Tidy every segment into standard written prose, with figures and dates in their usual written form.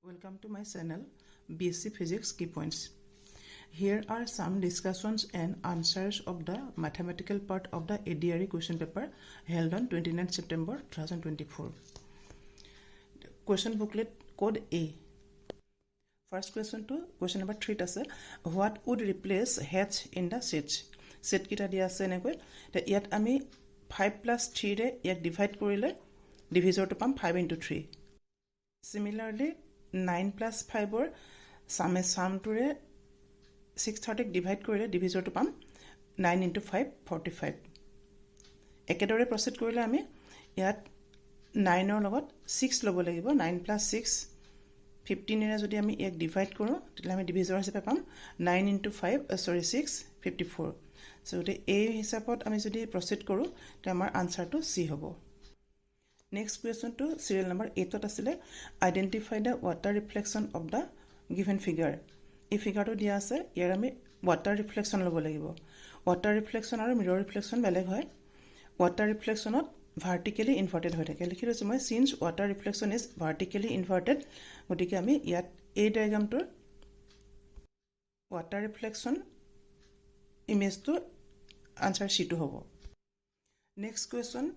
Welcome to my channel BSc Physics Key Points. Here are some discussions and answers of the mathematical part of the ADRE question paper held on 29 September 2024. Question booklet code A. First question to question number 3 ase what would replace h in the sets? Set kita dia ase enekoi te yat ami 5 plus 3 re yak divide korile divisor to pam 5 into 3. Similarly 9 plus 5 or sum to 630 divide korile divisor to pam 9 into 5 45 ekedore proceed korile ami yat 9 or logot 6 lobo lagibo 9 plus 6 15 era jodi ami ek divide koru tile ami divisor hisabe pam 9 into 5 6 54 so the a hisapot ami jodi proceed koru te amar answer to c hobo. Next question to serial number 8 asile identify the water reflection of the given figure. If figure to dia ase yer ami water reflection lobo lagibo. Water reflection aru mirror reflection beleg hoy. Water reflection not vertically inverted hoy thake. Likhi roisu moi since water reflection is vertically inverted gotike ami yat a diagram to water reflection image to answer sheet to hobo. Next question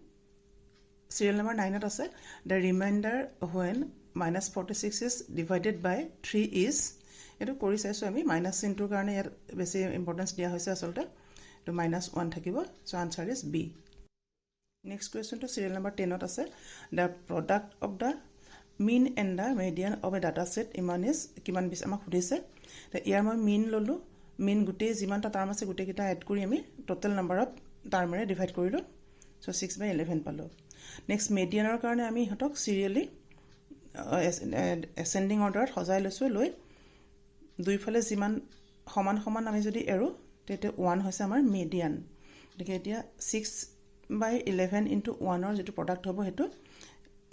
serial number 9 at ase the remainder when minus 46 is divided by 3 is eto kori saiso ami minus into karone yar besi importance dia hoise asolte to minus 1 thakibo so answer is b. Next question to serial number 10 at ase the product of the mean and the median of a data set iman is kiman bis amak khudise the yar moi mean lolu mean gute jiman ta term ase gute kita add kori ami total number of term re divide korilu so 6 by 11 palo. Next median or karone ami hotok serially ascending order hojai losu loi dui phale jiman saman ami jodi eru tete 1 hoise amar median deke etia 6 by 11 into 1 or jetu product hobo hetu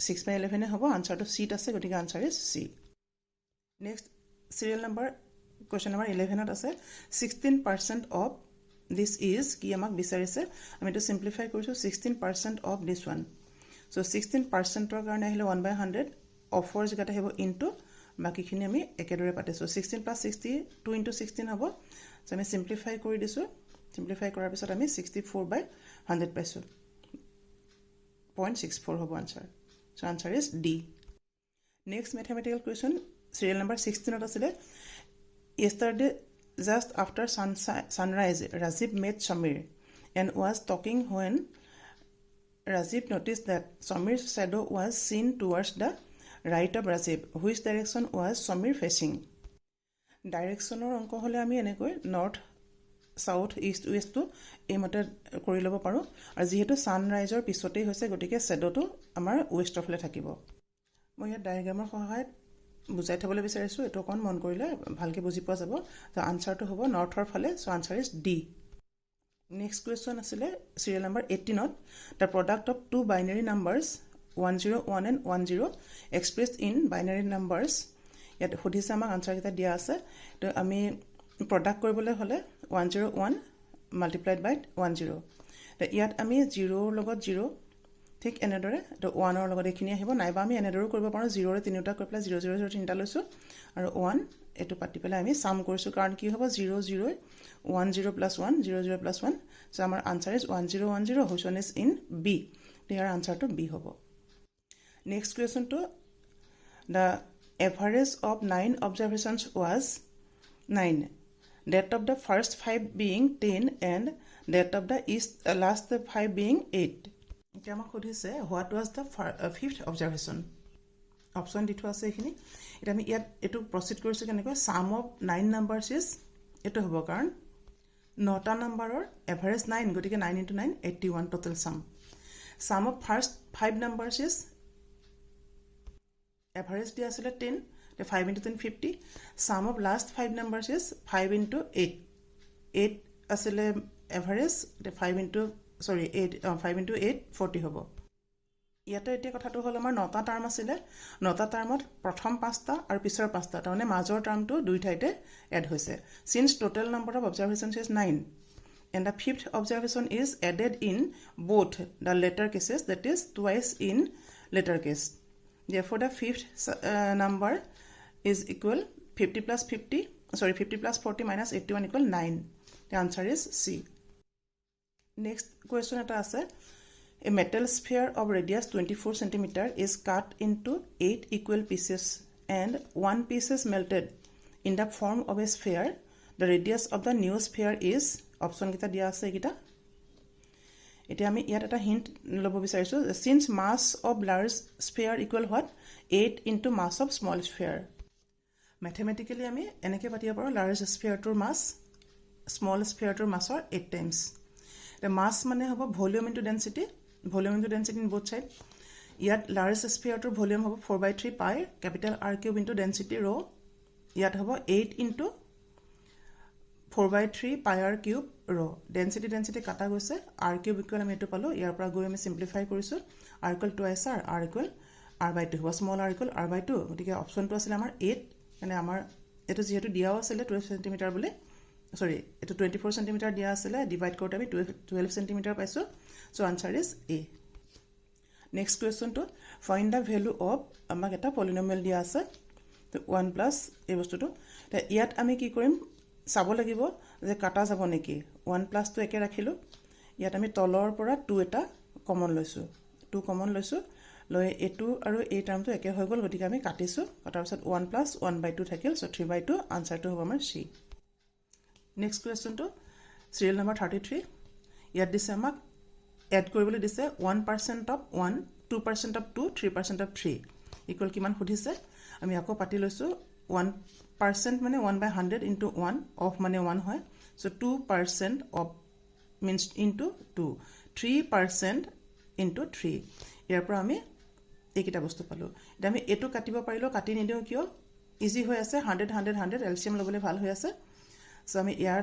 6 by 11 e hobo answer to c ase gotike answer is c. Next serial number question number 11 at ase 16% of this is ki amak bisarise ami to simplify korisu 16% of this one so 16% or karone ahile 1 by 100 of 4 jagata hebo into baki khini ami ekedore pate so 16 plus 60 2 into 16 hobo so ami simplify kori disu simplify korar pisot ami 64 by 100 paisu 0.64 hobo answer so answer is d. Next mathematical question serial number 16 at asile yesterday just after sunrise Rajiv met Samir and was talking when Rajiv noticed that Samir's shadow was seen towards the right of Rajiv. Which direction was Samir facing? Direction or onko hole ami enekoi north south east west to emote kori lobo paru aru jehetu sunrise or pisote hoise gotike shadow to amar west of le thakibo moi ya diagram er sahayat বুজাই থবলৈ বিচাৰিছো এটো কোন মন কৰিলে ভালকে বুজি পোৱা যাব তো আনসাৰ টো হ'ব নৰ্থৰ ফালে so answer is D. Next question আছিল সিৰিয়াল নাম্বাৰ 18 ত the product of two binary numbers 101 and 10 expressed in binary numbers ইয়াত খুদিছে আমাক আনসাৰ কিটা দিয়া আছে তো আমি প্ৰডাক্ট কৰিবলৈ হলে 101 multiplied by 10 তো ইয়াত আমি 0 লগত 0 ঠিক এনেদৰে তো 1 ৰ লগত এখিনি আহিব নাইবা আমি এনেদৰে কৰিব পাৰো 0 ৰে তিনিটা কৰি পেলাই 0 0 0 তিনিটা লৈছো আৰু 1 এটো পাতি পেলাই আমি সাম কৰিছো কাৰণ কি হ'ব 0 0 1 0 plus 1 0 0 plus 1 so আমাৰ answer is 1010 which one is in b their answer to b হ'ব. Next question to the average of 9 observations was 9 that of the first 5 being 10 and that of the last 5 being 8 এতিয়া আমাক খুদিছে what was the fifth observation option দিটো আছে এখিনি এটা আমি ইয়াত এটো প্ৰসিড কৰিছো কেনেকৈ sum of 9 numbers is এটো হ'ব কাৰণ 9টা নম্বৰৰ এভাৰেজ 9 গতিকে 9 into 9 81 total sum of first 5 numbers is average দিয়া আছিল 10 the 5 into 10 50 sum of last 5 numbers is 5 into 8 আছিল average the 5 into 5 into 8 40 হ'ব. ইয়াতে এতিয়া কথাটো হল আমাৰ 9টা টাৰ্ম আছিল 9টা টাৰ্মত প্ৰথম 5টা আৰু পিছৰ 5টা তাৰমানে মাজৰ টার্মটো দুই ঠাইতে এড হৈছে since total number of observations is 9 and the fifth observation is added in both the later cases that is twice in later case therefore the fifth number is equal 50 plus 40 minus 81 equal 9. The answer is C. Next question eta ase. A metal sphere of radius 24 cm is cut into 8 equal pieces and one piece is melted in the form of a sphere. The radius of the new sphere is option kita dia ase kita. Ete ami yat eta hint lobo bisarisu. Since mass of large sphere equal what? 8 into mass of small sphere. Mathematically ami eneke patiya paro large sphere to mass small sphere to mass or 8 times. The mass mane hobo volume into density in both sides. Yat large sphere to volume hobo 4/3 pi capital R cube into density rho. Yat hobo 8 into 4/3 pi r cube rho. Density kata goise r cube equal ami etu palo. Yar pora goi ami simplify korisu. R equal twice r equal r/2 hobo small r equal r/2. Gotike option to asile amar 8 মানে আমাৰ এটো যেহেতু দিয়াও আছিল 12 cm বলে সৰি এটো 24 cm দিয়া আছিল ডিভাইড কৰোতে আমি 12 cm পাইছো so answer is a next question to find da value of আমাক এটা পলিনোমিয়াল দিয়া আছে তো 1 প্লাস এই বস্তুটো তে ইয়াত আমি কি কৰিম চাব লাগিব যে কাটা যাব নেকি 1 প্লাস তো একে ৰাখিলো ইয়াত আমি তলৰ পৰা 2 এটা কমন লৈছো 2 কমন লৈছো লয় এটু আৰু এই টাৰ্মটো একে হৈ গল গতিকে আমি কাটিছো কাটাৰ পিছত 1 plus 1/2 থাকিল সো 3/2 আনসাৰটো হ'ব আমাৰ সি next question to serial number 33 ইয়াত দিছে আমাক এড কৰিবলৈ দিছে 1% of 1 2% of 2 3% of 3 ইকুয়াল কিমান খুদিছে আমি আকৌ পাতি লৈছো 1% মানে 1/100 into 1 of মানে 1 হয় so 2% of means into 2 3% into 3 ইয়াৰ পৰা আমি এইকিটা বস্তু পালো এটা আমি এটো কাটিব পাৰিলো কাটি নিদিও কিয় ইজি হৈ আছে 100 100 100 এলসিএম লবলে ভাল হৈ আছে সো আমি ইয়াৰ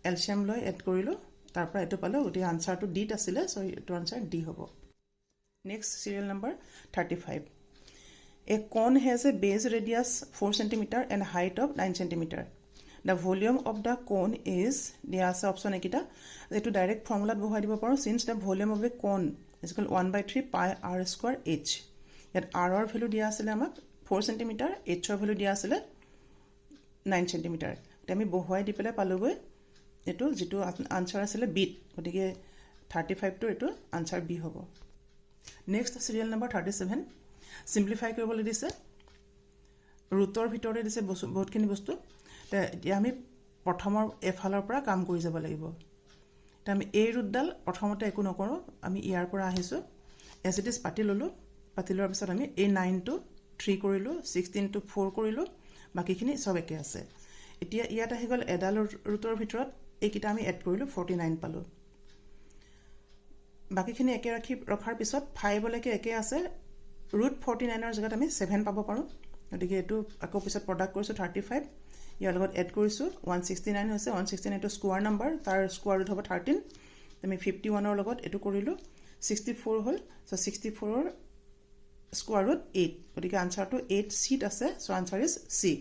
এলসিএম লৈ এড কৰিলো তাৰ পৰা এটো পালো গটি আনসারটো ডি আছিল সো এটো আনসার ডি হ'ব next serial number 35 A cone has a base radius 4 cm and height of 9 cm. The volume of the cone is the option ekita etu direct formula bohai dibo paro since the volume of a cone is equal 1/3 pi r square h. Yet r or value dia asile amak 4 cm h or value dia asile 9 cm. Tami bohai di pele palugoi etu jitu answer asile b gotike 35 to etu answer b hobo. Next serial number 37 simplify কৰিবলৈ দিছে ৰুটৰ ভিতৰে দিছে বহুতখিনি বস্তু তে আমি প্ৰথমৰ এফালৰ পৰা কাম কৰি যাব লাগিব তে আমি এই ৰুটডাল প্ৰথমতে একো নকৰো আমি ইয়াৰ পৰা আহিছো এজ ইট ইজ পাতি ললো পাতি লোৱাৰ পিছত আমি এই 9 to 3 কৰিলো 16 to 4 কৰিলো বাকিখিনি সব একে আছে এতিয়া ইয়াত আহি গল এডাল ৰুটৰ ভিতৰত এইকিটা আমি এড কৰিলো 49 পালো বাকিখিনি একে ৰখাৰ পিছত 5 লৈকে একে আছে root 49 জায়গাত আমি 7 পাব পাৰো গতিকে এটো আকৌ পিছত প্ৰডাক্ট কৰিছো 35 ইয়াৰ লগত এড কৰিছো 169 হৈছে 169 টো স্কোয়াৰ নাম্বাৰ তাৰ স্কোয়াৰ ৰুট হ'ব 13 আমি 51 ৰ লগত এটো কৰিলো 64 হল সো 64 ৰ স্কোয়াৰ ৰুট 8 গতিকে আনসাৰটো 8 সিট আছে so answer is C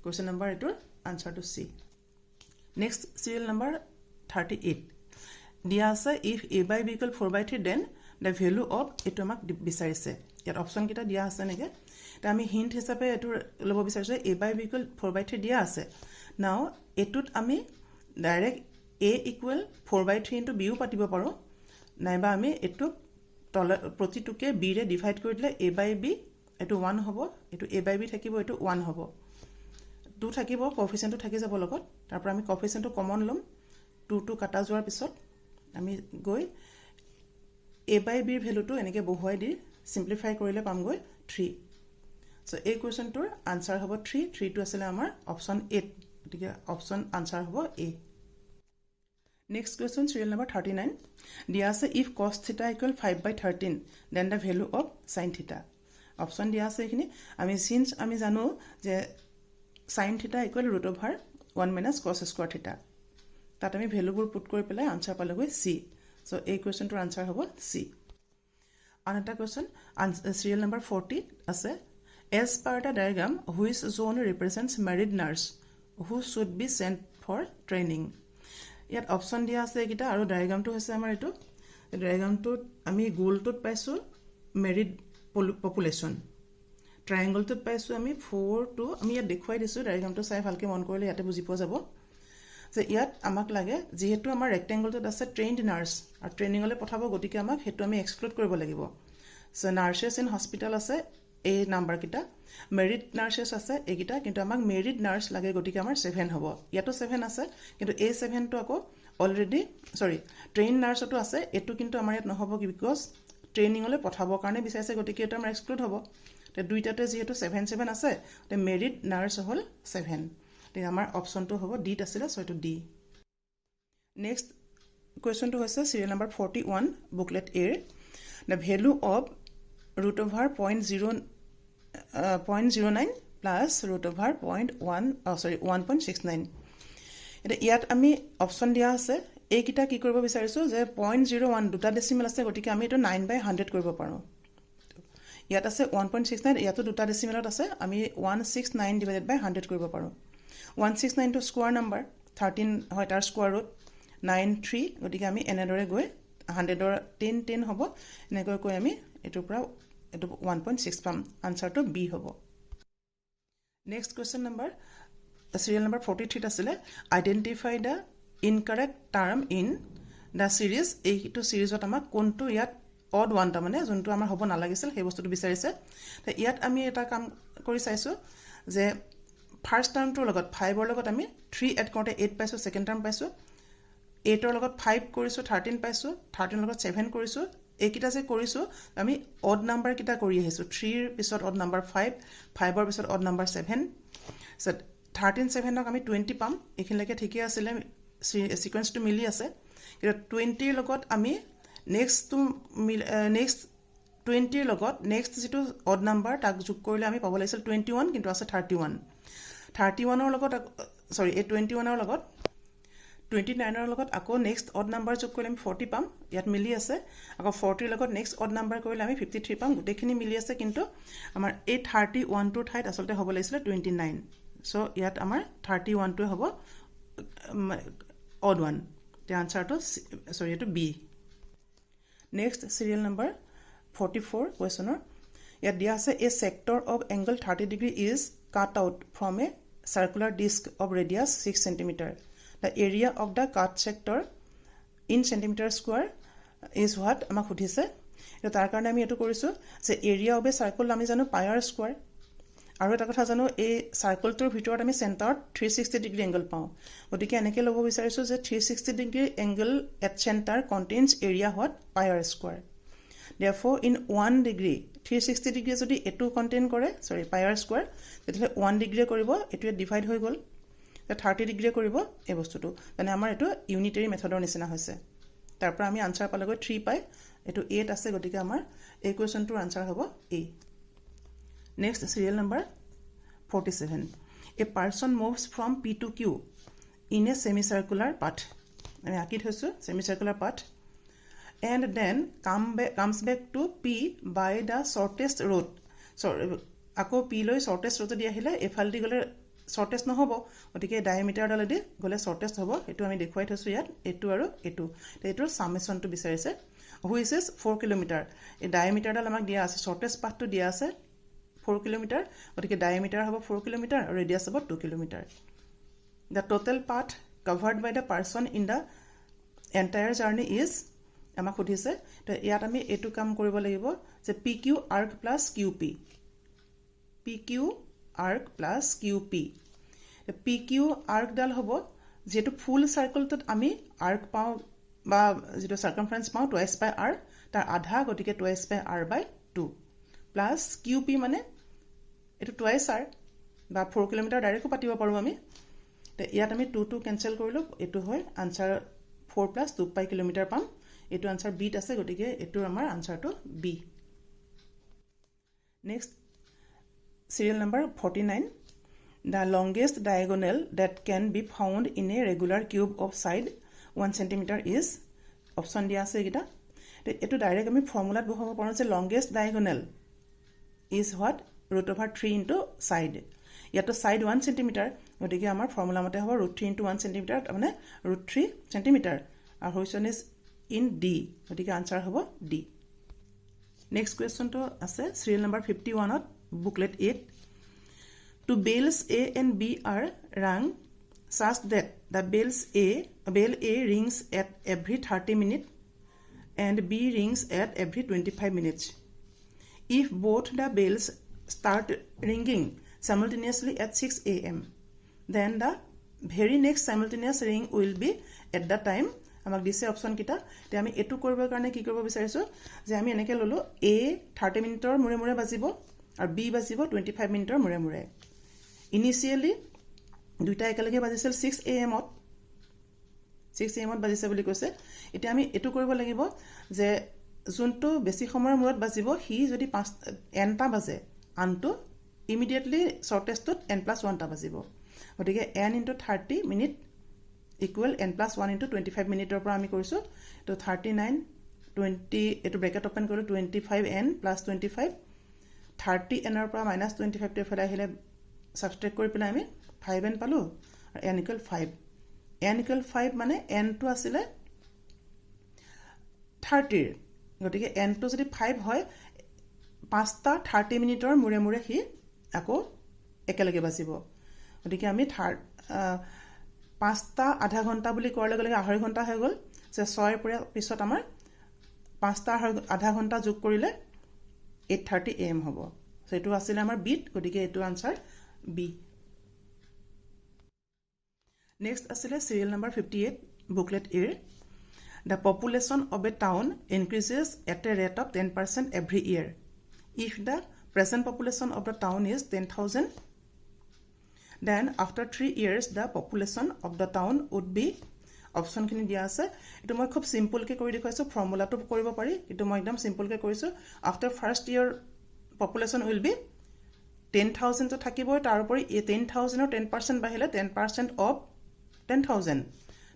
question number এটোৰ আনসারটো সি নেক্সট সিরিয়াল নাম্বার 38 দিয়া আছে if a by b equal 4/3 then the value of এটো আমাক বিচাৰিছে ইয়াত অপশন কিটা দিয়া আছে নেকে তা আমি হিন্ট হিচাপে এটো লব বিচাৰিছো a by b equal 4/3 দিয়া আছে নাও এটুত আমি direct a equal 4/3 into b ও পাতিব পাৰো নাইবা আমি এটু প্ৰতিটোকে b ৰে ডিভাইড কৰি দিলে a by b এটো 1 হ'ব এটো a by b থাকিব এটো 1 হ'ব 2 থাকিব কোএফিচিয়েন্টটো থাকি যাব লগত তাৰ পৰা আমি কোএফিচিয়েন্টটো কমন লম 2 2 কাটা যোৱাৰ পিছত আমি গৈ a by b ৰ ভ্যালুটো এনেকে বহুৱাই দি simplify কৰিলে পাম গৈ 3 সো এই কোৱেশ্চনটোৰ আনসাৰ হ'ব 3 3 টো আছিল আমাৰ অপচন 8 গতিকে অপচন আনসাৰ হ'ব a next question serial number 39 দিয়া আছে if cos theta equal 5/13 then the value of sin theta option দিয়া আছে এখিনি আমি since আমি জানো যে sin theta equal root over 1 minus cos square theta তাত আমি ভ্যালুবোৰ পুট কৰি পেলাই আনসাৰ পালগৈ c সো এই কোৱেশ্চনটোৰ আনসাৰ হ'ব c Another question, serial number 40 আছে as per the diagram which zone represents married nurse who should be sent for training ইয়াত option দিয়া আছে কিটা আৰু ডায়াগ্ৰামটো হৈছে আমাৰ এটো ডায়াগ্ৰামটো আমি গোলটোত পাইছো married population ট্ৰায়েংগলটোত পাইছোঁ আমি 4 টু আমি ইয়াত দেখুৱাই দিছোঁ ডায়েগ্ৰামটো চাই ভালকৈ মন কৰিলে ইয়াতে বুজি পোৱা যাব যে ইয়াত আমাক লাগে যিহেতু আমাৰ ৰেক্টেংগলটোত আছে ট্ৰেইনড নাৰ্ছ আৰু ট্ৰেইনিঙলৈ পঠাব গতিকে আমাক সেইটো আমি এক্সক্লুড কৰিব লাগিব চ' নাৰ্ছেছ ইন হস্পিটেল আছে এই নাম্বাৰকেইটা মেৰিড নাৰ্ছেছ আছে এইকেইটা কিন্তু আমাক মেৰিড নাৰ্ছ লাগে গতিকে আমাৰ 7 হ'ব ইয়াতো 7 আছে কিন্তু এই 7টো আকৌ অলৰেডি ট্ৰেইন নাৰ্ছতো আছে এইটো কিন্তু আমাৰ ইয়াত নহ'ব বিকজ ট্ৰেইনিঙলৈ পঠাবৰ কাৰণে বিচাৰিছে গতিকে এইটো আমাৰ এক্সক্লুড হ'ব তে দুইটাতে যিহেতু 7 আছে তে মেৰিড নাৰ্ছ হ'ল 7 তে আমাৰ অপশ্যনটো হ'ব ডিত আছিলে চ' এইটো ডি নেক্সট কুৱেশ্যনটো হৈছে চিৰিয়েল নাম্বাৰ 41 বুকলেট এৰ the value of root over 0.09 plus root over 1.69 এতিয়া ইয়াত আমি অপশ্যন দিয়া আছে এইকেইটা কি কৰিব বিচাৰিছোঁ যে 0.01 দুটা ডেচিমেল আছে গতিকে আমি এইটো 9/100 কৰিব পাৰোঁ ইয়াত আছে 1.69 ইয়াতো দুটা ডেচিমেলত আছে আমি 169 ডিভাইডেড বাই 100 কৰিব পাৰোঁ 169 টো স্কোৱাৰ নাম্বাৰ 13 হয় তাৰ স্কোৱাৰ ৰুট 93 গতিকে আমি এনেদৰে গৈ 100ৰ 10 হ'ব এনেকৈ কৈ আমি এইটোৰ পৰা এইটো 1.6 পাম আনসাৰটো বি হ'ব next question number serial number 43 আছিলে identify the incorrect term in the series এইটো সিৰিজত আমাক কোনটো ইয়াত অড ওৱান তাৰমানে যোনটো আমাৰ হ'ব নালাগিছিল সেই বস্তুটো বিচাৰিছে তো ইয়াত আমি এটা কাম কৰি চাইছোঁ যে ফাৰ্ষ্ট টাৰ্মটোৰ লগত 5ৰ লগত আমি 3 এড কৰোঁতে 8 পাইছোঁ ছেকেণ্ড টাৰ্ম পাইছোঁ 8ৰ লগত 5 কৰিছোঁ 13 পাইছোঁ 13ৰ লগত 7 কৰিছোঁ এইকেইটা যে কৰিছোঁ আমি অড নাম্বাৰ কেইটা কৰি আহিছোঁ 3ৰ পিছত অড নাম্বাৰ 5 5ৰ পিছত অড নাম্বাৰ 7 চ' 13 7ক আমি 20 পাম এইখিনিলৈকে ঠিকেই আছিলে সিকুৱেন্সটো মিলি আছে কিন্তু 20ৰ লগত আমি নেক্সট 20ৰ লগত নেক্সট যিটো অড নাম্বাৰ তাক যোগ কৰিলে আমি পাব লাগিছিল 21 কিন্তু আছে 31ৰ লগত এই 21ৰ লগত 29ৰ লগত আকৌ নেক্সট অড নাম্বাৰ যোগ কৰিলে আমি 40 পাম ইয়াত মিলি আছে আকৌ 40ৰ লগত নেক্সট অড নাম্বাৰ কৰিলে আমি 53 পাম গোটেইখিনি মিলি আছে কিন্তু আমাৰ এই 31টোৰ ঠাইত আচলতে হ'ব লাগিছিল 29 চ' ইয়াত আমাৰ 31টোৱে হ'ব অড ওৱান তে আনসাৰটো এইটো বি নেক্সট চিৰিয়েল নাম্বাৰ 44 কুৱেশ্যনৰ ইয়াত দিয়া আছে a sector of angle 30 degree is cut out from a circular disc of radius 6 cm the area of the cut sector in centimeter square is what আমাক সুধিছে তো তাৰ কাৰণে আমি এটো কৰিছো যে এৰিয়া অফ এ সাৰ্কেল আমি জানো পাই r স্কয়াৰ আৰু এটা কথা জানো এই সাৰ্কেলটোৰ ভিতৰত আমি চেণ্টাৰত 360 ডিগ্ৰী এংগল পাওঁ গতিকে এনেকৈ ল'ব বিচাৰিছো যে 360 degree angle at centre contains area what pi r square therefore in 1 degree 360 degree যদি এটো কন্টেইন কৰে পাই r স্কয়াৰ তেতিয়াহলে 1 ডিগ্ৰী কৰিব এটোৱে ডিভাইড হৈ গ'ল 30 ডিগ্ৰী কৰিব এই বস্তুটো মানে আমাৰ এটো ইউনিটাৰী মেথডৰ নিচিনা হৈছে তাৰ পৰা আমি আনসাৰ পালেগৈ 3 পাই এটো 8 আছে গতিকে আমাৰ এই কোৱেশ্যনটোৰ আনসাৰ হ'ব এ next serial number 47 a person moves from p to q in a semicircular path আমি আঁকি থৈছো semicircular path and then comes back to p by the shortest route so আকৌ p লৈ shortest route দি আহিলে এফালদি গলে shortest নহব গতিকে ডায়ামিটাৰ ডালেদি গলে shortest হ'ব এটো আমি দেখুৱাই থৈছো ইয়াত এটো আৰু এটো এটোৰ সামেশনটো বিচাৰিছে which is 4 কিলোমিটাৰ এই ডায়ামিটাৰ ডাল আমাক দিয়া আছে shortest path টো দিয়া আছে 4 কিলোমিটাৰ গতিকে ডায়ামিটাৰ হ'ব 4 কিলোমিটাৰ আৰু ৰেডিয়াস হ'ব 2 kilometre the total path covered by the person in the entire journey is আমাক সুধিছে তো ইয়াত আমি এটো কাম কৰিব লাগিব যে pq arc plus qp pq arc plus qp pq arc ডাল হ'ব যেটো ফুল সাৰ্কেলটোত আমি arc পাও বা যেটো সাৰ্কামফাৰেন্স পাও টুৱাইস বাই r তাৰ আধা গতিকে টুৱাইস বাই r বাই 2 প্লাস qp মানে এটো টুৱাইস r বা 4 কিলোমিটাৰ ডাইৰেক্ট পাতিব পাৰো আমি তে ইয়াত আমি 2 2 কেনসেল কৰিলো এটো হয় আনসাৰ 4 plus 2 pi কিলোমিটাৰ পাম এটো আনসাৰ বিত আছে গতিকে এটোৰ আমাৰ আনসাৰটো B next serial number 49 the longest diagonal that can be found in a regular cube of side 1 cm is option dia ase gita eto direct ami formula bohabo paro je longest diagonal is what root over 3 into side yato side 1 cm gotike amar formula mate hobo root 3 into 1 cm tamane root 3 cm our question is in d gotike answer hobo d next question to ase serial number 51 ot booklet 8. Two bales A and B are rung such that the bell A rings at every 30 minutes and B rings at every 25 minutes. If both the bells start ringing simultaneously at 6 a.m., then the very next simultaneous ring will be at the time. আমাক দিছে option কিটা তে আমি এটু কৰিবৰ কাৰণে কি কৰিব বিচাৰিছো যে আমি এনেকে ললো A 30 মিনিটৰ মুৰে মুৰে বাজিব আৰু B বাজিব 25 মিনিটৰ মুৰে মুৰে ইনিশিয়ালি দুইটা একেলগে বাজিছিল 6 am ত 6 am ত বাজিছে বুলি কৈছে এতিয়া আমি এটু কৰিব লাগিব যে যোনটো বেছি সময়ৰ মুৰত বাজিব হি যদি 5 n টা বাজে আনটো ইমিডিয়েটলি শৰ্টেষ্টত n+1 টা বাজিব গতিকে n * 30 মিনিট equal n+1 * 25 মিনিটৰ পৰা আমি কৰিছো তো 39 20 এটো ব্ৰেকেট ওপেন কৰিলো 25n + 25 30n ৰ পৰা -25 টো ফেলাই আহিলে সাবট্ৰেক্ট কৰি পেলাই আমি 5n পালো আৰু n = 5 n = 5 মানে n টো আছিল 30 গতিকে n টো যদি 5 হয় 5টা 30 মিনিটৰ মুৰে মুৰে হি আকৌ একেলগে বাজিব গতিকে আমি 5টা আধা ঘন্টা বুলি কোৱাৰ লগে লগে আঢ়ৈ ঘন্টা হৈ গল যে 6 ৰ পৰা পিছত আমাৰ 5টা আধা ঘন্টা যোগ কৰিলে 8:30 am হ'ব সেটো আছিল আমাৰ বিট গতিকে এটো আনসাৰ বি নেক্সট আছিল serial number 58 booklet A. The population of a town increases at a rate of 10% every year. If the present population of the town is 10,000, then after 3 years the population of the town would be option খিনি দিয়া আছে এটো মই খুব simple কে কৰি দেখাইছো ফৰ্মুলাটো কৰিব পাৰি এটো মই একদম সিম্পল কে কৰিছো after first year population will be 10,000 তো থাকিব তাৰ উপৰি 10,000 ৰ 10% বাহিলে 10% of 10,000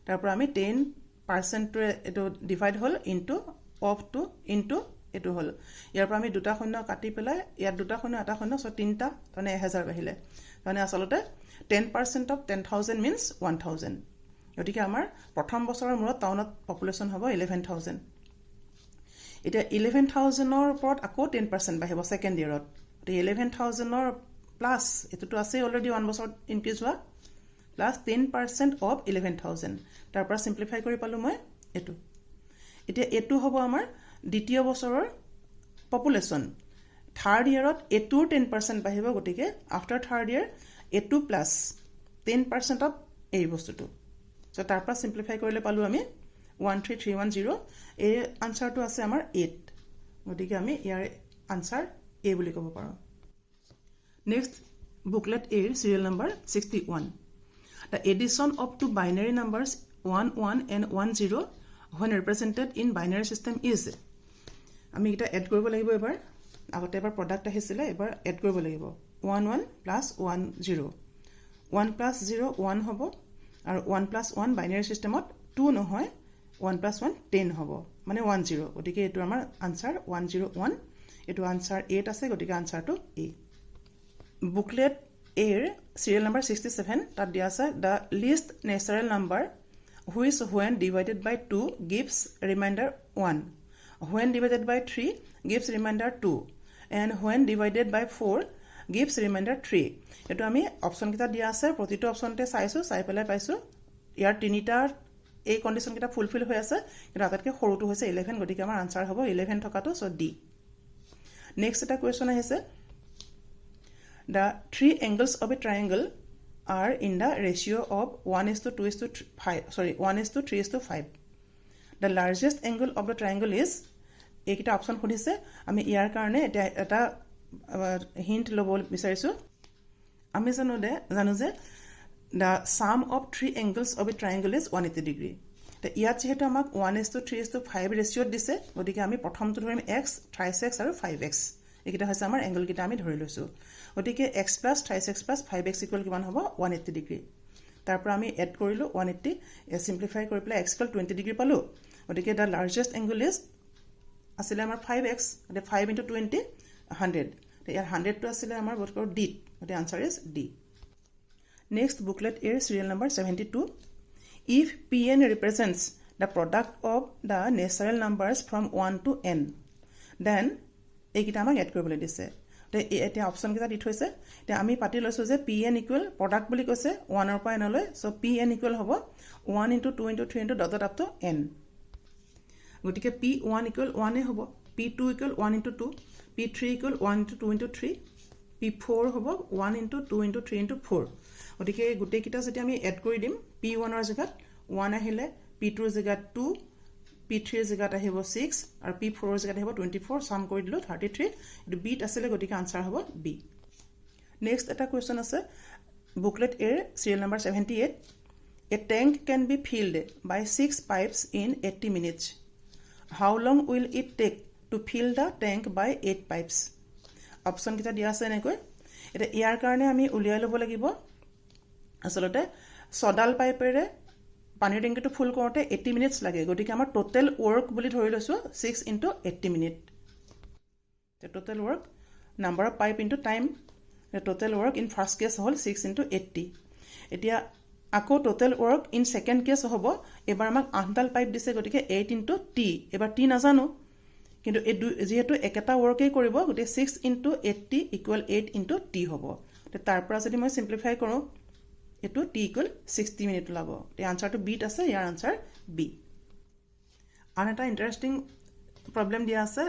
তাৰ পৰা আমি 10% টো এটো divide hall into of to into এটো হল ইয়াৰ পৰা আমি দুটা শূন্য কাটি পেলাই ইয়াৰ দুটা শূন্য এটা শূন্য সো তিনটা মানে 1000 বাহিলে মানে আসলতে 10% of 10,000 means 1,000 গতিকে আমাৰ প্ৰথম বছৰৰ মুৰত টাউনত পপুলেশন হ'ব 11,000 এটা 11,000 ৰ ওপৰত আকৌ 10% বাহিব সেকেন্ড ইয়াৰত 11,000 ৰ প্লাস এটোটো আছে অলৰেডি 1 বছৰ ইনক্ৰিজ হোৱা প্লাস 10% of 11,000 তাৰ পৰা সিম্পলিফাই কৰি পালো মই এটো এতিয়া এটো হ'ব আমাৰ দ্বিতীয় বছৰৰ পপুলেশন থাৰ্ড ইয়াৰত এটো 10% বাহিব গতিকে আফটাৰ থাৰ্ড ইয়াৰ এটো প্লাস 10% of এই বস্তুটো সো তাৰ পৰা সিম্পলিফাই কৰিলে পালো আমি 13310 এই আনসাৰটো আছে আমাৰ 8 গতিকে আমি ইয়াৰ আনসাৰ A বুলি ক'ব পাৰো next booklet A serial number 61 the addition of two binary numbers 11 and 10 when represented in binary system is আমি এটা এড কৰিব লাগিব এবাৰ আগতে এবাৰ প্ৰডাক্ট আহিছিলে এবাৰ এড কৰিব লাগিব 11 + 10 1 + 0 1 হ'ব আৰু 1 + 1 বাইনাৰি সিস্টেমত 2 নহয় 1 + 1 10 হ'ব মানে 10 গতিকে এটো আমাৰ আনসাৰ 101 এটো আনসাৰ 8 আছে গতিকে আনসাৰটো A booklet A serial number 67 তাত দিয়া আছে the least natural number which when divided by 2 gives remainder 1 when divided by 3 gives remainder 2 and when divided by 4 gives remainder 3 এটো আমি অপশন কিটা দিয়া আছে প্ৰতিটো অপশনতে চাইছো চাই পেলাই পাইছো ইয়াৰ তিনিটাৰ এই কন্ডিশন কিটা ফুলফিল হৈ আছে কিন্তু আটাতকে সৰুটো হৈছে 11 গতিকে আমাৰ আনসাৰ হ'ব 11 থকাটো সো ডি নেক্সট এটা কোৱেশ্চন আহিছে the three angles of a triangle are in the ratio of 1:3:5 the largest angle of the triangle is এইটা অপশন খুদিছে আমি ইয়াৰ কাৰণে এটা হিন্ট লব বিচাৰিছো আমি জানো যে the sum of three angles of a triangle is 180 degree তে ইয়াত যেহেতু আমাক 1:3:5 ৰেশিও দিছে গতিকে আমি প্ৰথমটো ধৰিম x thrice x আৰু 5x এইটা হৈছে আমাৰ এংগল কিটা আমি ধৰি লৈছো গতিকে x + thrice x + 5x = কিমান হ'ব 180 ডিগ্ৰী তাৰ পৰা আমি এড কৰিলো 180 সিম্পলিফাই কৰি পেলাই x = 20 ডিগ্ৰী পালো গতিকে the largest angle is আসলে আমাৰ 5x মানে 5 * 20 100 তে ইয়াৰ 100 টো আসলে আমাৰ বট কৰ d গতিকে answer is d next booklet A serial number 72 if pn represents the product of the natural numbers from 1 to n then এইকিটা আমাক এড কৰিবলৈ দিছে এতিয়া অপশ্যন কেইটা দি থৈছে এতিয়া আমি পাতি লৈছোঁ যে pn ইকুৱেল প্ৰডাক্ট বুলি কৈছে 1 ৰ পৰা n লৈ সো pn ইকুৱেল হ'ব 1 * 2 * 3 * dot up to n গতিকে p1 ইকুৱেল 1 এ হ'ব p2 equal 1 * 2 p3 equal 1 * 2 * 3 p4 হ'ব 1 * 2 * 3 * 4 গতিকে গোটেই কিটা যদি আমি এড কৰি দিম p1 ৰ জায়গাত 1 আহিলে p2 ৰ জায়গাত 2 p3 ৰ জায়গাত আহিব 6 আৰু p4 ৰ জায়গাত আহিব 24 সাম কৰি দিলো 33 এটো বিট আছিল গতিকে আনসাৰ হ'ব বি নেক্সট এটা কোৱেশ্চন আছে বুকলেট এৰ serial number 78 A tank can be filled by 6 pipes in 80 minutes. How long will it take to fill the tank by 8 pipes? Option kita dia ase enekoi. Eta ইয়াৰ কাৰণে আমি উলিয়াই লব লাগিব আসলতে সডাল পাইপেৰে পানীৰ টেংকিটো ফুল কৰোতে 80 মিনিটস লাগে গতিকে আমাৰ টোটাল ওয়াৰ্ক বুলি ধৰি লৈছো 6 * 80 minute the total work number of pipe into time the total work in first case হল 6 * 80 এতিয়া আকৌ total work in second case হ'ব এবাৰ আমাক 8ডাল পাইপ দিছে গতিকে 8 * t এবাৰ t নাজানো কিন্তু যেহেতু একেটা ওয়াৰ্কই কৰিব গতিকে 6 * 80 = 8 * t হ'ব তাৰ পৰা যদি মই সিম্পলিফাই কৰো এটো t = 60 মিনিট লাব তে আনসাৰটো বিট আছে ইয়াৰ আনসাৰ বি আন এটা ইন্টাৰেস্টিং প্ৰবলেম দিয়া আছে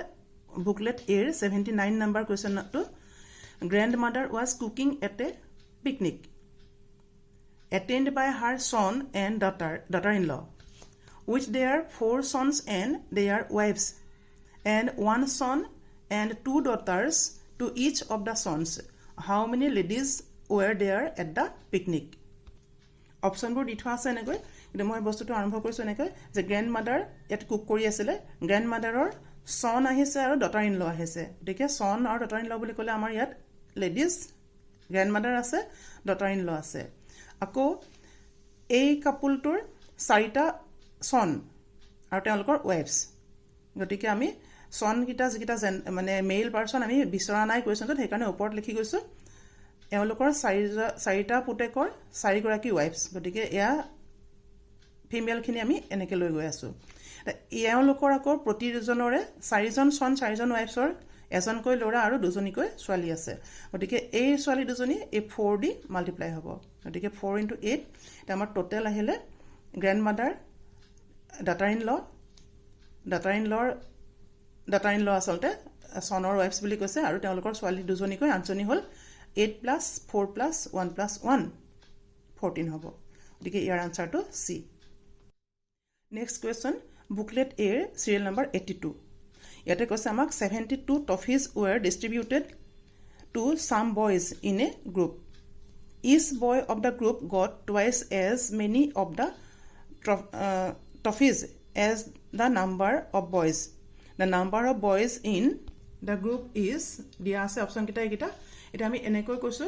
বুকলেট এৰ 79 number কোৱেশ্চনটো grandmother was cooking at a picnic attended by her son and daughter-in-law, which they are 4 sons and their wives, and 1 son and 2 daughters to each of the sons. How many ladies were there at the picnic? Option board ditho ase enekoi কিন্তু মই বস্তুটো আৰম্ভ কৰিছো এনেকৈ যে grandmother at cook কৰি আছিল grandmotherৰ son আহিছে আৰু daughter-in-law আহিছে গতিকে son আৰু daughter-in-law বুলি ক'লে আমাৰ ইয়াত ladies grandmother আছে daughter-in-law আছে আকৌ এই কাপলটোৰ 4টা সন আৰু তেওঁলোকৰ ওয়াইফস গতিকে আমি সন কিটা যিকিটা মানে মেইল পাৰসন আমি বিচৰা নাই কোৱেশ্চনটো হেকাৰণে ওপৰত লিখি গৈছো এওঁলোকৰ 4টা পুতেকৰ 4 গৰাকী ওয়াইফস গতিকে এয়া ফিমেল খিনি আমি এনেকে লৈ গৈ আছো এওঁলোকৰ আকৌ প্ৰতিজনৰে 4জন সন 4জন ওয়াইফসৰ এজনকৈ ল'ৰা আৰু দুজনীকৈ ছোৱালী আছে গতিকে এই ছোৱালী দুজনী এই 4 দি মাল্টিপ্লাই হ'ব গতিকে 4 * 8 এটা আমাৰ টোটাল আহিলে গ্ৰ্যান্ডমাদাৰ daughter-in-law আসলতে সনৰ ওয়াইফস বুলি কৈছে আৰু তেওঁলোকৰ ছোৱালী দুজনীকৈ আনজনী হল 8 + 4 + 1 + 1 14 হ'ব গতিকে ইয়াৰ আনসাৰটো সি নেক্সট কোৱেশ্চন বুকলেট এৰ সিৰিয়াল নাম্বাৰ 82 ইয়াতে কৈছে আমাক 72 টফিজ were distributed to some boys in a group. Each boy of the group got twice as many of the toffees as the number of boys. The number of boys in the group is দিয়া আছে option কিটা এটা আমি এনেকৈ কৈছো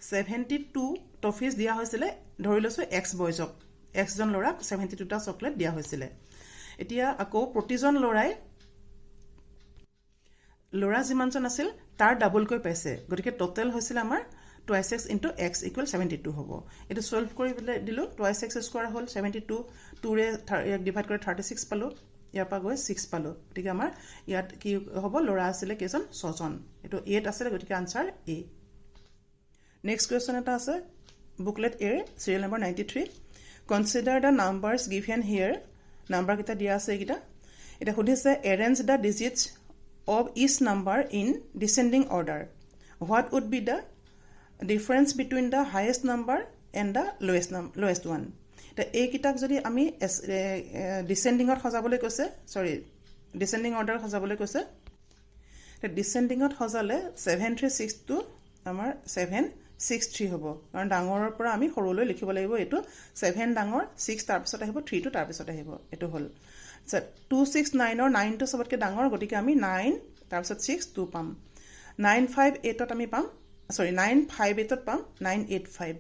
72 টফিজ দিয়া হৈছিল ধৰি লৈছো x বয়জক x জন ল'ৰাক 72টা চকলেট দিয়া হৈছিল এতিয়া আকৌ প্ৰতিজন ল'ৰা যিমানজন আছিল তাৰ ডাবল কৈ পাইছে গতিকে টোটাল হৈছিল আমাৰ 2x * x = 72 হ'ব এটো সলভ কৰি দিলো 2x² হ'ল 72 2 ৰে ডিভাইড কৰি 36 পালো ইয়াৰ পৰা গৈ 6 পালো গতিকে আমাৰ ইয়াত কি হ'ব ল'ৰা আছিল কেজন 6 জন এটো 8 আছিল গতিকে আনসাৰ এ নেক্সট কোৱেশ্চন এটা আছে বুকলেট এৰ serial number 93 consider the numbers given here number কিটা দিয়া আছে কিটা এটা সুধিছে arrange the digits of each number in descending order what would be the difference between the highest number and the lowest one তে এই কিটাক যদি আমি ডিসেন্ডিংত সজাবলৈ কৈছে ডিসেন্ডিং অৰ্ডাৰ সজাবলৈ কৈছে তে ডিসেন্ডিংত সজালে 736 টু আমাৰ 763 হ'ব কাৰণ ডাঙৰৰ পৰা আমি সৰুলৈ লিখিব লাগিব এটো 7 ডাঙৰ 6 তাৰ পিছত আহিব 3 টু তাৰ পিছত আহিব এটো হ'ল 269 or 9 to সবতকে ডাঙৰ গতিকে আমি 9 তাৰ পিছত 6 2 পাম 958 ত আমি পাম 958 ত পাম 985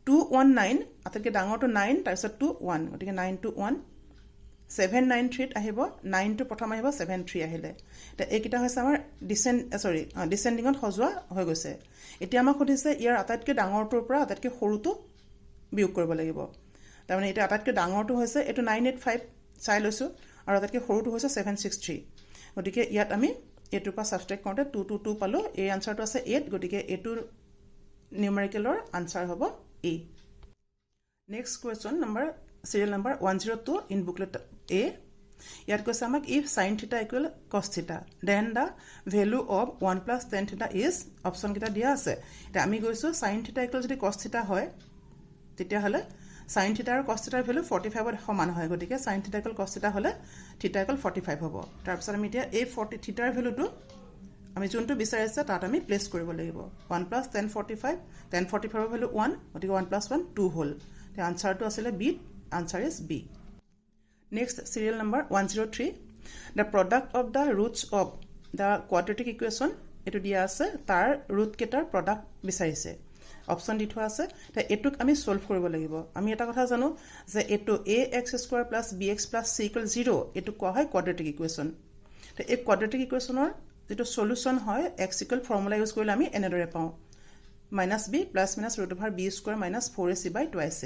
219 আতকে ডাঙৰ তো 9 তাৰ পিছত 2 1 গতিকে 9 to 1 793 আহিব 9 to প্ৰথম আহিব 73 আহিলে তে এইকিটা হৈছে আমাৰ ডিসেন্ডিংত সজোৱা হৈ গৈছে এতিয়া আমাক সুধিছে ইয়াৰ আটাইতকৈ ডাঙৰটোৰ পৰা আটাইতকৈ সৰুটো বিয়োগ কৰিব লাগিব তাৰ মানে এটা আটাইতকৈ ডাঙৰটো হৈছে এটো 985 চাই লৈছো আৰু আটাইতকৈ সৰুটো হৈছে 763 গতিকে ইয়াত আমি এইটোৰ পৰা সাবট্ৰেক্ট কৰোঁতে 2 2 2 পালো এই আনসাৰটো আছে 8 গতিকে এইটোৰ নিউমেৰিকেলৰ আনসাৰ হ'ব A next question number serial number 102 in booklet A ইয়াত কৈছে আমাক if sin theta equal cos theta then the value of 1 plus tan theta is option কিটা দিয়া আছে এটা আমি গৈছো sin theta equal যদি cos theta হয় তেতিয়া হলে sin theta আৰু cos theta ৰ ভ্যালু 45 ৰ সমান হয় গতিকে sin theta equal cos theta হলে theta equal 45 হ'ব তাৰ পিছত আমি এতিয়া এই 40 theta ৰ ভ্যালুটো আমি যোনটো বিচাৰিছে তাত আমি প্লেস কৰিব লাগিব 1 plus tan 45 tan 45 ৰ ভ্যালু 1 গতিকে 1 plus 1 2 হল তে আনসাৰটো আছিল B answer is B next serial number 103 the product of the roots of the quadratic equation এটো দিয়া আছে তাৰ root কেটাৰ product বিচাৰিছে অপশন দি থোৱা আছে তে এটুক আমি সলভ কৰিব লাগিব আমি এটা কথা জানো যে এটো ax² + bx + c = 0 এটো কোৱা হয় quadratic equation তে এই quadratic equationৰ যেটো সলিউশন হয় x = ফৰ্মুলা ইউজ কৰিলে আমি এনেদৰে পাও -b +- (b² - 4ac/2ac)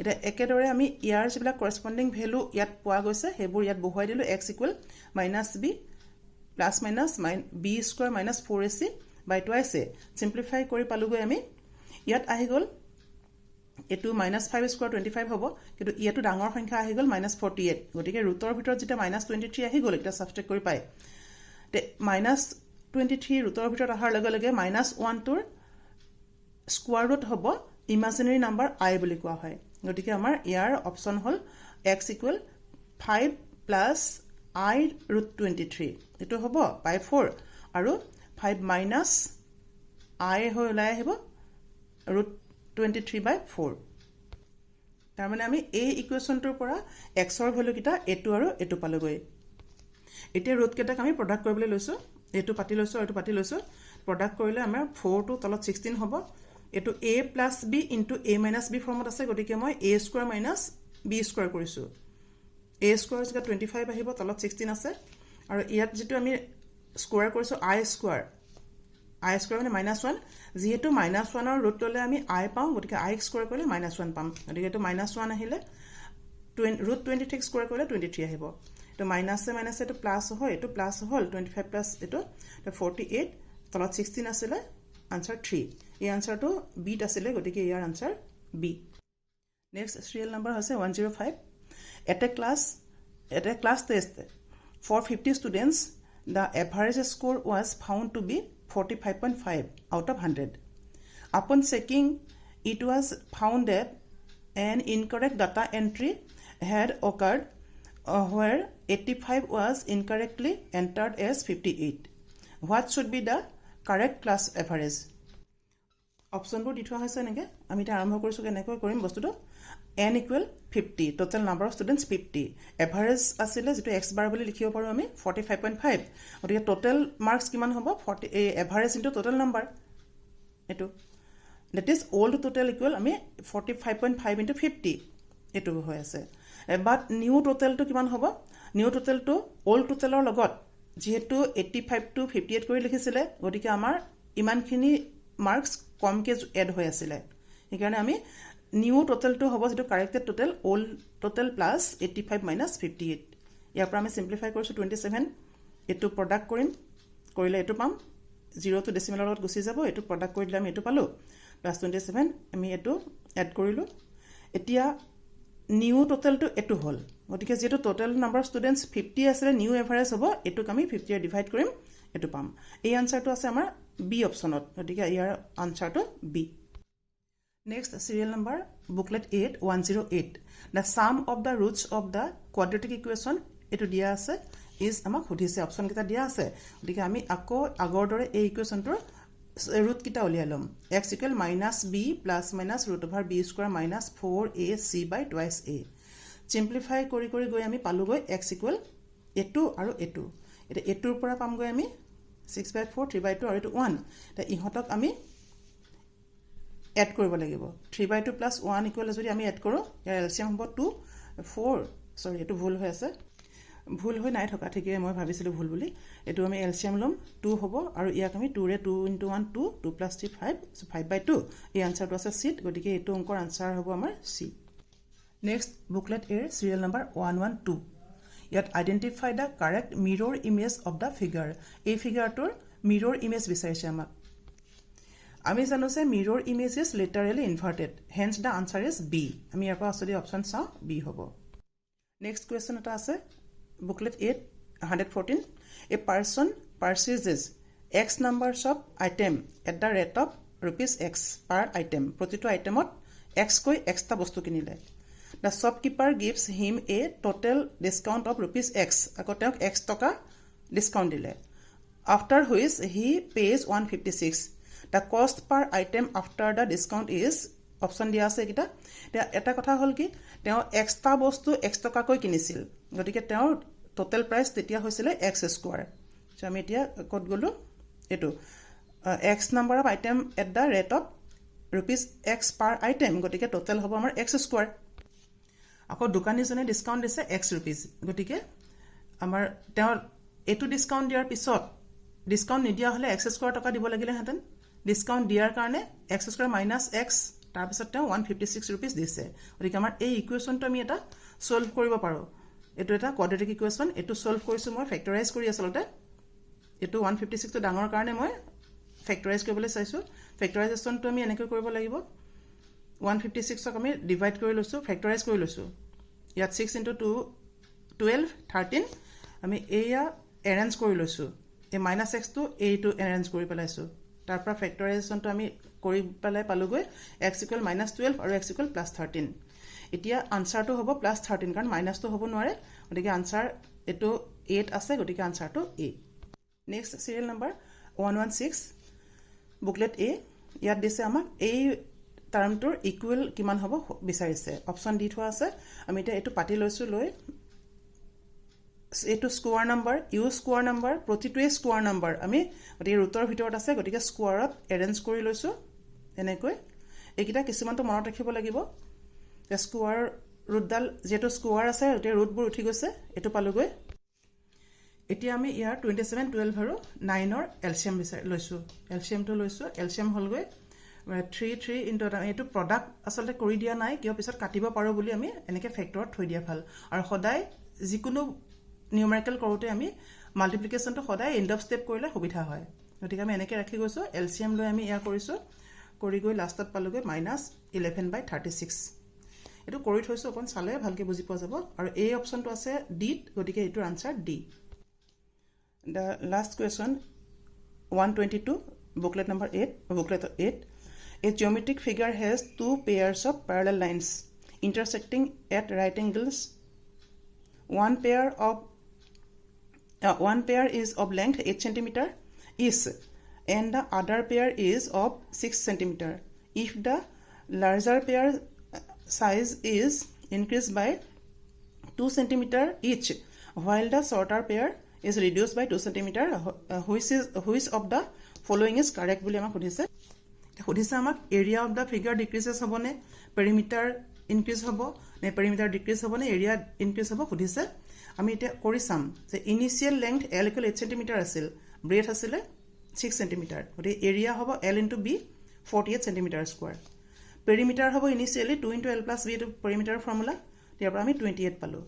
এটা একেদৰে আমি ইয়াৰ যিবিলাক কৰেসপন্ডিং ভ্যালু ইয়াত পোৱা গৈছে হেবোৰ ইয়াত বহুৱাই দিলো x = -b +- (b² - 4ac/2ac) simplify কৰি পালুগৈ আমি ইয়াত আহি গল এটো -5² 25 হ'ব কিন্তু ইয়াটো ডাঙৰ সংখ্যা আহি গল -48 গতিকে ৰুটৰ ভিতৰত যেটা -23 আহি গল এটা সাবট্ৰেক্ট কৰি পায় তে -23 ৰুটৰ ভিতৰত আহাৰ লগে লগে -1 টোৰ স্কয়াৰ ৰুট হ'ব ইমাজিনাৰী নাম্বাৰ i বুলি কোৱা হয় গতিকে আমাৰ ইয়াৰ অপশন হল x = 5 + i √23 এটো হ'ব /4 আৰু 5 - i হৈ ওলাই আহিব √23/4 তাৰ মানে আমি এই ইকুৱেচনটোৰ পৰা x ৰ ভ্যালু কিটা এটো আৰু এটো পালোগৈ এতিয়া ৰুট কেটাক আমি প্ৰডাক্ট কৰিবলৈ লৈছো এটো পাতি লৈছো আৰু এটো পাতি লৈছো প্ৰডাক্ট কৰিলে আমাৰ 4 টো তলত 16 হ'ব এটো a + b * a - b ফৰ্মত আছে গতিকে মই a² - b² কৰিছো a² যেটা 25 আহিব তলত 16 আছে আৰু ইয়াত যেটো আমি স্কয়াৰ কৰিছো i² মানে -1 যেহেতু -1 ৰ ৰুট ললে আমি i পাও গতিকে i স্কয়াৰ কৰিলে -1 পাম গতিকে এটো -1 আহিলে √23 স্কয়াৰ কৰিলে 23 আহিব তো মাইনাসে এটো প্লাস হয় এটো প্লাস হল 25 প্লাস এটো 48 তলত 16 আছিল আনসার 3 এই আনসারটো বি আছিল গতিকে ইয়াৰ answer B next serial number আছে 105 at a class test for 50 students the average score was found to be 45.5 out of 100 upon checking it was found that an incorrect data entry had occurred where 85 was incorrectly entered as 58 what should be the correct class average option বোৰ দি থোৱা হৈছে নেকি আমি এটা আৰম্ভ কৰিছো কেনেকৈ কৰিম বস্তুটো n = 50 total number of students 50 average আছিল যেটো x bar বুলি লিখিব পাৰো আমি 45.5 গতিকে total marks কিমান হ'ব 40 average into total number এটো that is old total equal আমি 45.5 into 50 এটো হৈ আছে বাট নিউ টোটালটো কিমান হ'ব নিউ টোটালটো ওল্ড টোটালৰ লগত যেহেতু 85 to 58 কৰি লিখিছিলে গতিকে আমাৰ ইমানখিনি মাৰ্কস কমকে এড হৈ আছিল সেইকাৰণে আমি নিউ টোটালটো হ'ব যেটো corrected total old total plus 85 - 58 ইয়াৰ পৰা আমি সিম্পলিফাই কৰিছো 27 এটো প্ৰডাক্ট কৰিম কৰিলে এটো পাম 0 টু ডেসিমেলৰ লগত গুচি যাব এটো প্ৰডাক্ট কৰি দিলে আমি এটো পালো প্লাস 27 আমি এটো এড কৰিলো এতিয়া নিউ টোটালটো এটো হল গতিকে যেটো টোটাল নাম্বাৰ স্টুডেন্টস 50 আছে নিউ এভাৰেজ হ'ব এটোক আমি 50 এ ডিভাইড কৰিম এটো পাম এই আনসাৰটো আছে আমাৰ বি অপশনত গতিকে ইয়াৰ আনসাৰটো B next serial number booklet 8 108 the sum of the roots of the quadratic equation এটো দিয়া আছে is আমাক সুধিছে অপশন কিটা দিয়া আছে গতিকে আমি আকৌ আগৰ দৰে এই ইকুৱেচনটোৰ ৰুট কিটা উলিয়াই লম x = -b +- (b² - 4ac/2a) simplify কৰি গৈ আমি পালুগৈ x = এটো আৰু এটো এটা এটোৰ পৰা পামগৈ আমি 6/4 3/2 আৰু এটো 1 তে ইহতক আমি এড কৰিব লাগিব 3/2 + 1 = যদি আমি এড কৰো ইয়াৰ এলসিয়াম হ'ব 2 4 সৰি এটো ভুল হৈ আছে ভুল হৈ নাই থকা ঠিকে মই ভাবিছিলো ভুল বুলি এটো আমি এলসিয়াম লম 2 হ'ব আৰু ইয়াক আমি 2 ৰে 2 * 1 2 2 + 3 5 so 5/2 এই আনসাৰটো আছে সি গতিকে এটো অংকৰ আনসাৰ হ'ব আমাৰ সি নেক্সট বুকলেট এৰ সিৰিয়াল নাম্বাৰ 112 ইয়াত identify the correct mirror image of the figure এই ফিগাৰটোৰ মিৰৰ ইমেজ বিচাৰিছে আমাক আমি জানো যে mirror image is literally inverted hence the answer is B আমি ইয়াৰ পৰা যদি অপশ্যন চাওঁ বি হ'ব নেক্সট কুৱেশ্যন এটা আছে booklet 814 a person purchases X numbers of item at the rate of ₹x per item প্ৰতিটো আইটেমত এক্সকৈ এক্সটা বস্তু কিনিলে the shopkeeper gives him a total discount of ₹x আকৌ তেওঁক x টকা ডিছকাউণ্ট দিলে after which he pays 156 the cost per item after the discount is option দিয়া আছে এইকেইটা এটা কথা হ'ল কি তেওঁ এক্সটা বস্তু x টকাকৈ কিনিছিল গতিকে তেওঁৰ টোটেল প্ৰাইচ তেতিয়া হৈছিলে x স্কোৱাৰ আমি এতিয়া ক'ত গ'লো এইটো x number of item at the rate of ₹x per item গতিকে টোটেল হ'ব আমাৰ x স্কোৱাৰ আকৌ দোকানীজনে ডিছকাউণ্ট দিছে x ৰুপিজ গতিকে আমাৰ তেওঁৰ এইটো ডিছকাউণ্ট দিয়াৰ পিছত ডিছকাউণ্ট নিদিয়া হ'লে x স্কোৱাৰ টকা দিব লাগিলেহেঁতেন ডিছকাউণ্ট দিয়াৰ কাৰণে x স্কোৱাৰ মাইনাছ x তাৰপিছত তেওঁ 156 ৰুপিজ দিছে গতিকে আমাৰ এই ইকুৱেশ্যনটো আমি এটা ছল্ভ কৰিব পাৰোঁ এইটো এটা কোৱাড্ৰেটিক ইকুৱেশ্যন এইটো ছল্ভ কৰিছোঁ মই ফেক্টৰাইজ কৰি আচলতে এইটো 156টো ডাঙৰ কাৰণে মই ফেক্টৰাইজ কৰিবলৈ চাইছোঁ ফেক্টৰাইজেশ্যনটো আমি এনেকৈ কৰিব লাগিব 156ক আমি ডিভাইড কৰি লৈছোঁ ফেক্টৰাইজ কৰি লৈছোঁ ইয়াত 6 × 2 12 13 আমি এয়া এৰেঞ্জ কৰি লৈছোঁ এই মাইনাছ এক্সটো এইটো এৰেঞ্জ কৰি পেলাইছোঁ তাৰ পৰা ফেক্টৰাইজেশ্যনটো আমি কৰি পেলাই পালোগৈ x = -12 আৰু x = +13 এতিয়া আনসাৰটো হ'ব +13 কাৰণ মাইনাছটো হ'ব নোৱাৰে গতিকে আনসাৰ এইটো 8 আছে গতিকে আনসাৰটো A next serial number 116 booklet A ইয়াত দিছে আমাক এই টাৰ্মটোৰ ইকুৱেল কিমান হ'ব বিচাৰিছে অপশ্যন দি থোৱা আছে আমি এতিয়া এইটো পাতি লৈছোঁ লৈ এইটো square number you square number প্ৰতিটোৱে স্কোৱাৰ নম্বৰ আমি গতিকে ৰুটৰ ভিতৰত আছে গতিকে স্কোৱাৰত এৰেঞ্জ কৰি লৈছোঁ এনেকৈ এইকেইটা কিছুমানটো মনত ৰাখিব লাগিব স্কোৱাৰ ৰুটডাল যেটো স্কোৱাৰ আছে গতিকে ৰুটবোৰ উঠি গৈছে এইটো পালোগৈ এতিয়া আমি ইয়াৰ 27 12 আৰু 9ৰ এলচিএম লৈছোঁ এলচিএমটো লৈছোঁ এলচিএম হ'লগৈ 3 3 ইনটু এইটো প্ৰডাক্ট আচলতে কৰি দিয়া নাই কিয় পিছত কাটিব পাৰোঁ বুলি আমি এনেকৈ ফেক্টৰত থৈ দিয়া ভাল আৰু সদায় যিকোনো নিউমেৰিকেল কৰোঁতে আমি মাল্টিপ্লিকেশ্যনটো সদায় এণ্ড অফ ষ্টেপ কৰিলে সুবিধা হয় গতিকে আমি এনেকৈ ৰাখি গৈছোঁ এলচিএম লৈ আমি ইয়াৰ কৰিছোঁ কৰি গৈ লাষ্টত পালোগৈ -11/36 এইটো কৰি থৈছোঁ অকণ চালে ভালকৈ বুজি পোৱা যাব আৰু এই অপশ্যনটো আছে ডিত গতিকে এইটোৰ answer D the last question 122 booklet number 8 booklet 8 A geometric figure has two pairs of parallel lines intersecting at right angles. One pair is of length 8 cm each and the other pair is of 6 cm. If the larger pair size is increased by 2 cm each while the shorter pair is reduced by 2 cm, which of the following is correct বুলি আমাক সুধিছে সুধিছে আমাক area of the figure ডিক্ৰিজেছ হ'বনে perimeter increase হ'ব নে perimeter decrease হ'বনে area increase হ'ব সুধিছে আমি এতিয়া কৰি চাম যে ইনিচিয়েল লেংথ L = 8 cm আছিল ব্ৰেথ আছিলে 6 cm গতিকে এৰিয়া হ'ব L × B 48 cm²। পেৰিমিটাৰ হ'ব ইনিচিয়েলি 2 × L + B এইটো পেৰিমিটাৰ ফৰ্মুলা ইয়াৰ পৰা আমি 28 পালোঁ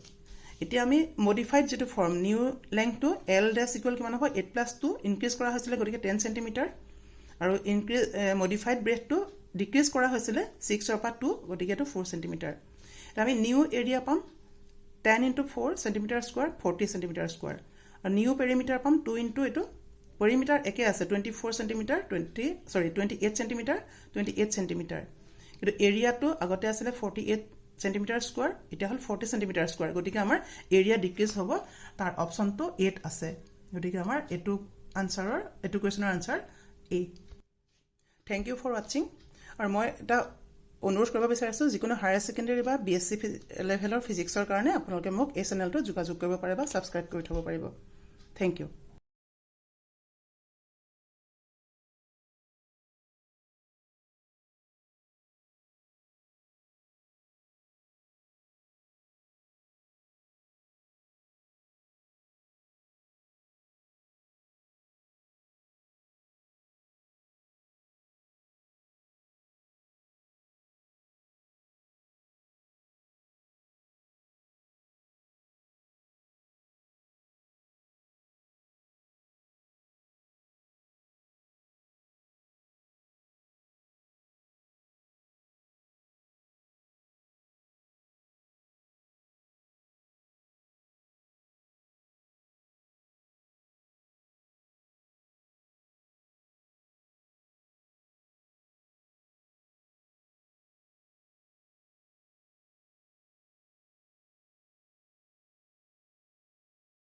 এতিয়া আমি মডিফাইড যেটো ফৰ্ম নিউ লেংথটো L' = কিমান হ'ব 8 + 2 ইনক্ৰিজ কৰা হৈছিলে গতিকে 10 cm আৰু ইনক্ৰিজ মডিফাইড ব্ৰেথটো ডিক্ৰিজ কৰা হৈছিলে 6ৰ পৰা 2 গতিকে এইটো 4 cm এটা আমি নিউ এৰিয়া পাম 10 × 4 cm² 40 cm² আৰু নিউ পেৰিমিটাৰ পাম 2 × এইটো পেৰিমিটাৰ একে আছে 24 cm 28 cm 28 cm কিন্তু এৰিয়াটো আগতে আছিলে 48 cm² এটা হল 40 cm² গতিকে আমাৰ এৰিয়া ডিক্ৰিজ হ'ব তাৰ অপচনটো 8 আছে গতিকে আমাৰ এটো আনসাৰৰ এটো কোৱেশ্যনৰ answer A thank you for watching আৰু মই এটা অনুৰোধ কৰিব বিচাৰিছোঁ যিকোনো হায়াৰ সেকেন্ডাৰী বা বিএসসি লেভেলৰ ফিজিক্সৰ কাৰণে আপোনালোকে মোক এই চেনেলটো যোগাযোগ কৰিব পাৰে বা সাবস্ক্ৰাইব কৰি থব পাৰিব থ্যাংক ইউ